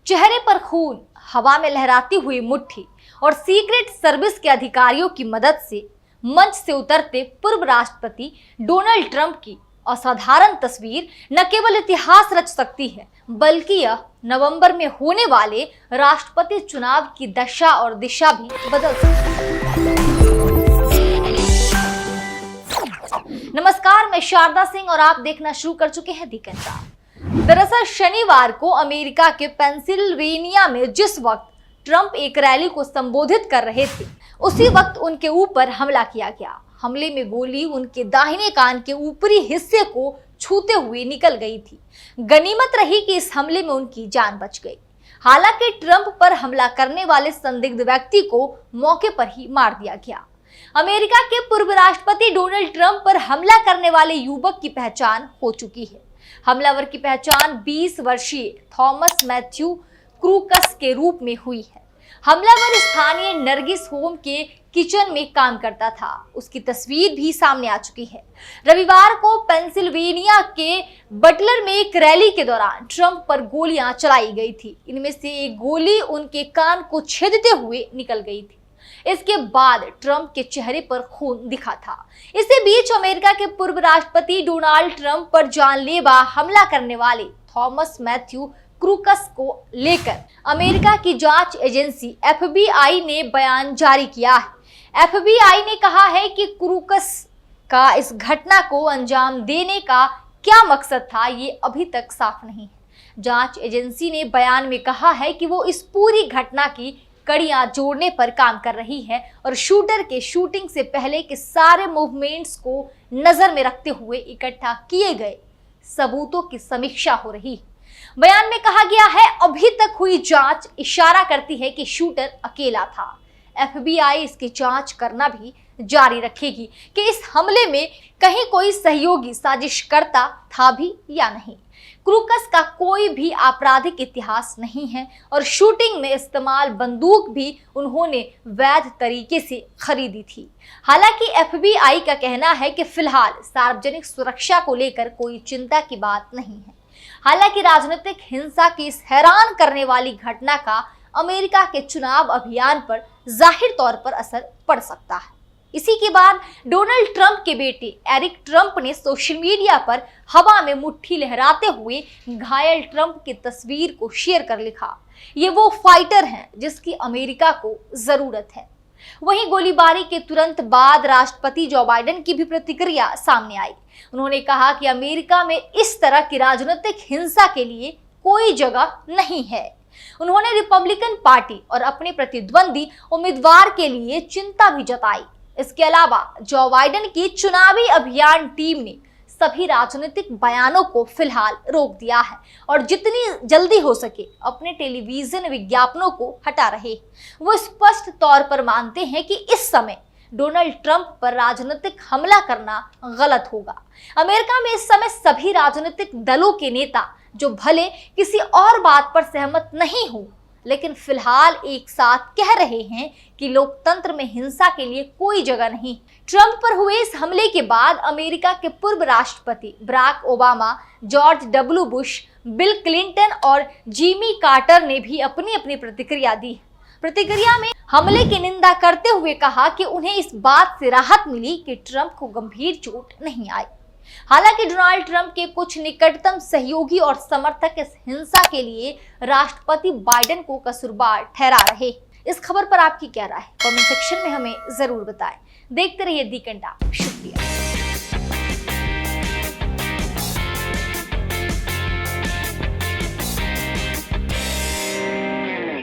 चेहरे पर खून, हवा में लहराती हुई मुट्ठी और सीक्रेट सर्विस के अधिकारियों की मदद से मंच से उतरते पूर्व राष्ट्रपति डोनाल्ड ट्रंप की असाधारण तस्वीर न केवल इतिहास रच सकती है, बल्कि यह नवंबर में होने वाले राष्ट्रपति चुनाव की दशा और दिशा भी बदल सकती है। नमस्कार, मैं शारदा सिंह और आप देखना शुरू कर चुके हैं दी कैंटा। दरअसल शनिवार को अमेरिका के पेंसिल्वेनिया में जिस वक्त ट्रंप एक रैली को संबोधित कर रहे थे, उसी वक्त उनके ऊपर हमला किया गया। हमले में गोली उनके दाहिने कान के ऊपरी हिस्से को छूते हुए निकल गई थी। गनीमत रही कि इस हमले में उनकी जान बच गई। हालांकि ट्रंप पर हमला करने वाले संदिग्ध व्यक्ति को मौके पर ही मार दिया गया। अमेरिका के पूर्व राष्ट्रपति डोनाल्ड ट्रंप पर हमला करने वाले युवक की पहचान हो चुकी है। हमलावर की पहचान 20 वर्षीय थॉमस मैथ्यू क्रूकस के रूप में हुई है। हमलावर स्थानीय नरगिस होम के किचन में काम करता था। उसकी तस्वीर भी सामने आ चुकी है। रविवार को पेंसिल्वेनिया के बटलर में एक रैली के दौरान ट्रंप पर गोलियां चलाई गई थी। इनमें से एक गोली उनके कान को छेदते हुए निकल गई थी। इसके बाद ट्रंप के चेहरे पर खून दिखा था। इसी बीच अमेरिका के पूर्व राष्ट्रपति डोनाल्ड ट्रंप पर जानलेवा हमला करने वाले थॉमस मैथ्यू क्रूकस को लेकर अमेरिका की जांच एजेंसी FBI ने बयान जारी किया है। FBI ने कहा है कि क्रूकस का इस घटना को अंजाम देने का क्या मकसद था, ये अभी तक साफ नहीं है। जांच एजेंसी ने बयान में कहा है कि वो इस पूरी घटना की कड़ियां जोड़ने पर काम कर रही है और शूटर के शूटिंग से पहले के सारे मूवमेंट्स को नजर में रखते हुए इकट्ठा किए गए सबूतों की समीक्षा हो रही है। बयान में कहा गया है, अभी तक हुई जांच इशारा करती है कि शूटर अकेला था। FBI इसकी जांच करना भी जारी रखेगी कि इस हमले में कहीं कोई सहयोगी साजिशकर्ता था भी या नहीं। क्रूकस का कोई भी आपराधिक इतिहास नहीं है और शूटिंग में इस्तेमाल बंदूक भी उन्होंने वैध तरीके से खरीदी थी। हालांकि FBI का कहना है कि फिलहाल सार्वजनिक सुरक्षा को लेकर कोई चिंता की बात नहीं है। हालांकि राजनीतिक हिंसा की इस हैरान करने वाली घटना का अमेरिका के चुनाव अभियान पर जाहिर तौर पर असर पड़ सकता है। इसी के बाद डोनाल्ड ट्रंप के बेटे एरिक ट्रंप ने सोशल मीडिया पर हवा में मुट्ठी लहराते हुए घायल ट्रंप की तस्वीर को शेयर कर लिखा, ये वो फाइटर हैं जिसकी अमेरिका को जरूरत है। वहीं गोलीबारी के तुरंत बाद राष्ट्रपति जो बाइडेन की भी प्रतिक्रिया सामने आई। उन्होंने कहा कि अमेरिका में इस तरह की राजनीतिक हिंसा के लिए कोई जगह नहीं है। उन्होंने रिपब्लिकन पार्टी और अपने प्रतिद्वंदी उम्मीदवार के लिए चिंता भी जताई। इसके अलावा जो बाइडेन की चुनावी अभियान टीम ने सभी राजनीतिक बयानों को फिलहाल रोक दिया है और जितनी जल्दी हो सके अपने टेलीविजन विज्ञापनों को हटा रहे। वो स्पष्ट तौर पर मानते हैं कि इस समय डोनाल्ड ट्रंप पर राजनीतिक हमला करना गलत होगा। अमेरिका में इस समय सभी राजनीतिक दलों के नेता जो भले किसी और बात पर सहमत नहीं हो, लेकिन फिलहाल एक साथ कह रहे हैं कि लोकतंत्र में हिंसा के लिए कोई जगह नहीं। ट्रंप पर हुए इस हमले के बाद अमेरिका के पूर्व राष्ट्रपति Barack Obama, George W. Bush, Bill Clinton और जिमी कार्टर ने भी अपनी अपनी प्रतिक्रिया दी। प्रतिक्रिया में हमले की निंदा करते हुए कहा कि उन्हें इस बात से राहत मिली कि ट्रंप को गंभीर चोट नहीं आई। हालांकि डोनाल्ड ट्रंप के कुछ निकटतम सहयोगी और समर्थक इस हिंसा के लिए राष्ट्रपति बाइडेन को कसूरवार ठहरा रहे। इस खबर पर आपकी क्या राय है? कमेंट सेक्शन में हमें जरूर बताएं। देखते रहिए दी कैंटा। शुक्रिया।